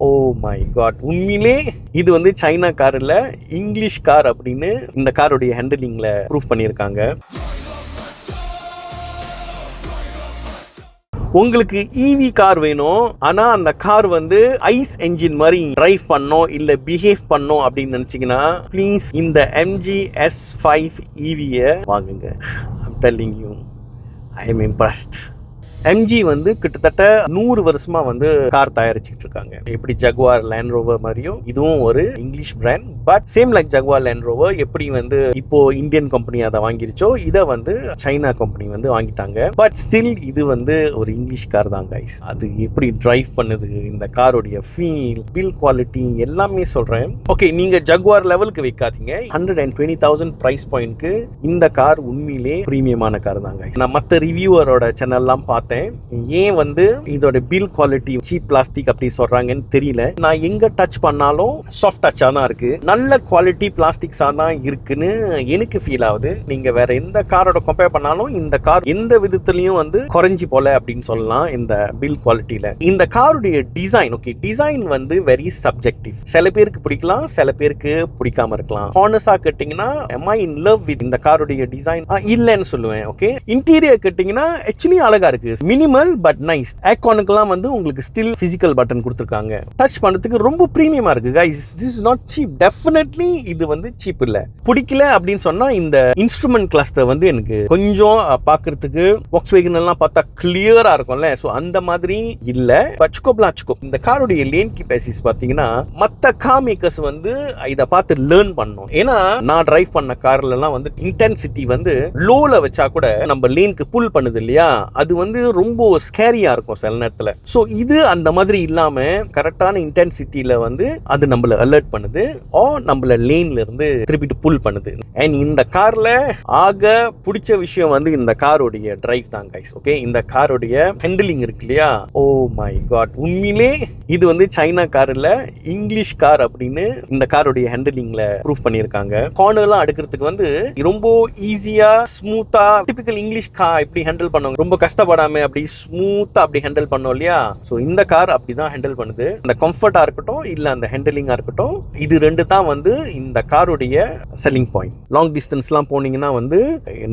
Oh my God, உண்மையிலே இது வந்து சைனா கார் இல்ல, இங்கிலீஷ் கார் அப்படின்னு இந்த காரோடைய ஹேண்டலிங்ல ப்ரூஃப் பண்ணியிருக்காங்க. உங்களுக்கு இவி கார் வேணும், ஆனா அந்த கார் வந்து ஐஸ் என்ஜின் மாதிரி டிரைவ் பண்ணோம் இல்ல பிஹேவ் பண்ணோம் அப்படின்னு நினைச்சீங்கன்னா ப்ளீஸ் இந்த MG S5 EV-ய வாங்குங்க. I'm telling you, I am impressed. MG வந்து கிட்டத்தட்ட 100 வருஷமா வந்து கார் தயாரிச்சுட்டு இருக்காங்க. எப்படி ஜகுவார் லேண்ட் ரோவர் மாதிரியும் இதுவும் ஒரு English brand. But same like Jaguar Land Rover எப்படி வந்து இப்போ இந்தியன் கம்பெனி அதை வாங்கிருச்சோ, இதை வந்து சைனா கம்பெனி வந்து வாங்கிட்டாங்க. பட் ஸ்டில் இது வந்து ஒரு இங்கிலீஷ் கார் தான் கைஸ். அது எப்படி டிரைவ் பண்ணுது, இந்த காரோடைய ஃபீல், பில் குவாலிட்டி எல்லாமே சொல்றேன். ஓகே, நீங்க ஜகுவார் லெவலுக்கு வைக்காதீங்க. 120,000 பிரைஸ் பாயிண்ட்க்கு இந்த கார் உண்மையிலே பிரீமியமான கார் தான் கைஸ். நான் மற்ற ரிவ்யூவரோட சேனல்லாம் பார்த்தேன். ஏன் வந்து இதோட பில் குவாலிட்டி சீப் பிளாஸ்டிக் அப்படி சொல்றாங்கன்னு தெரியல. நான் எங்க டச் பண்ணாலும் சாஃப்ட் டச்சா தான் இருக்கு, நல்ல குவாலிட்டி பிளாஸ்டிக்ஸா தான் இருக்குன்னு எனக்கு ஃபீல் ஆகுது. நீங்க வேற எந்த காரோட கம்பேர் பண்ணாலும் இந்த கார் எந்த விதத்திலையும் வந்து குறைஞ்சி போல அப்படின்னு சொல்லலாம் இந்த பில் குவாலிட்டியில. இந்த காருடைய டிசைன், ஓகே, டிசைன் வந்து வெரி சப்ஜெக்டிவ். சில பேருக்கு பிடிக்கலாம், சில பேருக்கு பிடிக்காம இருக்கலாம். ஹானஸ்டா கேட்டீங்கன்னா am I in love with இந்த காருடைய டிசைன் இல்லன்னு சொல்லுவேன். ஓகே, இன்டீரியர் கேட்டீங்கன்னா ஆக்சுவலி அழகா இருக்கு, மினிமல் பட் நைஸ். ஐகானுக்குலாம் வந்து உங்களுக்கு ஸ்டில் பிசிக்கல் பட்டன் கொடுத்துருக்காங்க. டச் பண்ணுறதுக்கு ரொம்ப பிரீமியமா இருக்கு guys. This is not cheap. Definitely இது வந்து சீப் இல்ல. பிடிக்கல அப்படின்னு சொன்னா இந்த இன்ஸ்ட்ருமெண்ட் கிளஸ்டர் வந்து எனக்கு கொஞ்சம் பார்க்கறதுக்கு வாக்ஸ்வேகன் எல்லாம் பார்த்தா கிளியரா இருக்கும்ல, ஸோ அந்த மாதிரி இல்ல. பட் இந்த காருடைய லேன் கெபாசிட்டி பார்த்தீங்கன்னா மற்ற கார் மேக்கர்ஸ் வந்து இதை பார்த்து லேர்ன் பண்ணணும். ஏன்னா நான் டிரைவ் பண்ண கார்ல எல்லாம் வந்து இன்டென்சிட்டி வந்து லோல வச்சா கூட நம்ம லேனுக்கு புல் பண்ணுது இல்லையா, அது வந்து ரொம்ப ஸ்கேரியா இருக்கும் சில நேரத்துல. சோ இது அந்த மாதிரி இல்லாம கரெக்டான இன்டென்சிட்டியில வந்து அது நம்மள அலர்ட் பண்ணுது, நம்மள லேன்ல இருந்து திருப்பிட்டு புல் பண்ணுது. அண்ட் இந்த கார்ல ஆக பிடிச்ச விஷயம் வந்து இந்த காரோடைய டிரைவ் தான் கைஸ். ஓகே, இந்த காரோடைய ஹேண்டலிங் இருக்கு இல்லையா, ஓ மை காட், உண்மையிலே இது வந்து சைனா கார் இல்ல, இங்கிலீஷ் கார் அப்படின்னு இந்த காரோடைய ஹேண்டலிங்ல ப்ரூஃப் பண்ணியிருக்காங்க. கார்னர்லாம் அடுக்கிறதுக்கு வந்து ரொம்ப ஈஸியா ஸ்மூத்தா டிபிக்கல் இங்கிலீஷ் கார் எப்படி ஹேண்டில் பண்ணுவாங்க, ரொம்ப கஷ்டப்படாம அப்படி ஸ்மூத்தா அப்படி ஹேண்டில் பண்ணோம் இல்லையா. சோ இந்த கார் அப்படிதான் ஹேண்டில் பண்ணுது. அந்த கம்ஃபர்ட்டா இருக்கட்டும் இல்ல அந்த ஹேண்டலிங்கா இருக்கட்டும், இது ரெண்டு தான் வந்து இந்த காருடைய செல்லிங் பாயிண்ட். லாங் டிஸ்டன்ஸ்லாம் போனீங்கன்னா வந்து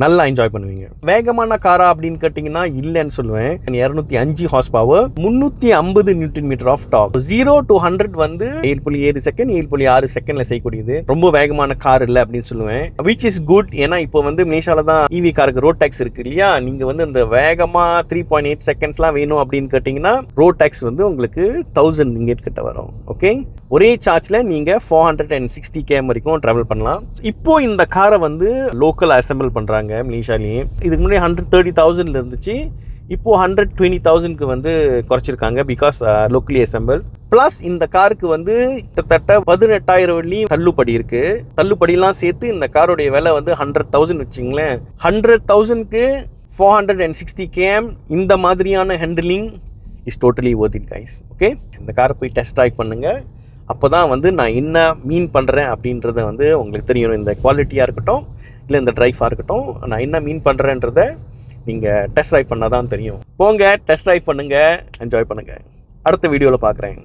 நல்லா என்ஜாய் பண்ணுவீங்க. வேகமான காரா அப்படின்னு கேட்டீங்கன்னா இல்லன்னு சொல்லுவேன். 205 horse power, 350 newton metre of torque. 0 to 100 வந்து 7.7 செகண்ட் 7.6 செகண்ட்ல செய்யக்கூடியது. ரொம்ப வேகமான கார் இல்ல அப்படின்னு சொல்லுவேன், which is good. ஏன்னா இப்போ வந்து மலேசியால தான் EV காருக்கு ரோட் டாக்ஸ் இருக்கு இல்லையா. நீங்க வந்து இந்த வேகமா 3.8 செகண்ட்ஸ்லாம் வேணும் அப்படின்னு கேட்டீங்கன்னா ரோட் டாக்ஸ் வந்து உங்களுக்கு 1000 ringgit கிட்ட வரும். ஓகே, ஒரே சார்ஜ்ல நீங்க 460 km வரைக்கும் டிராவல் பண்ணலாம். இப்போ இந்த காரை வந்து லோக்கல் அசெம்பிள் பண்றாங்க மலேசியாலேயே. இதுக்கு முன்னாடி 130,000 இருந்துச்சு, இப்போ 120,000க்கு வந்து குறைச்சிருக்காங்க பிகாஸ் லோக்கலி அசெம்பிள். பிளஸ் இந்த காருக்கு வந்து கிட்டத்தட்ட 18,000 வெள்ளியும் தள்ளுபடி இருக்கு. தள்ளுபடியெல்லாம் சேர்த்து இந்த காரோடைய விலை வந்து 100,000 வச்சுங்களேன். 100,000க்கு 460 km இந்த மாதிரியான handling is totally worth it guys. Okay, இந்த காரை போய் டெஸ்ட் ட்ரைவ் பண்ணுங்க. அப்போதான் வந்து நான் என்ன மீன் பண்ணுறேன் அப்படின்றத வந்து உங்களுக்கு தெரியும். இந்த குவாலிட்டியாக இருக்கட்டும் இல்லை இந்த ட்ரைவாக இருக்கட்டும், நான் என்ன மீன் பண்ணுறேன்றத நீங்கள் டெஸ்ட் ட்ரைவ் பண்ணால் தான் தெரியும். போங்க, டெஸ்ட் ட்ரைவ் பண்ணுங்கள், என்ஜாய் பண்ணுங்கள். அடுத்த வீடியோவில் பார்க்குறேன்.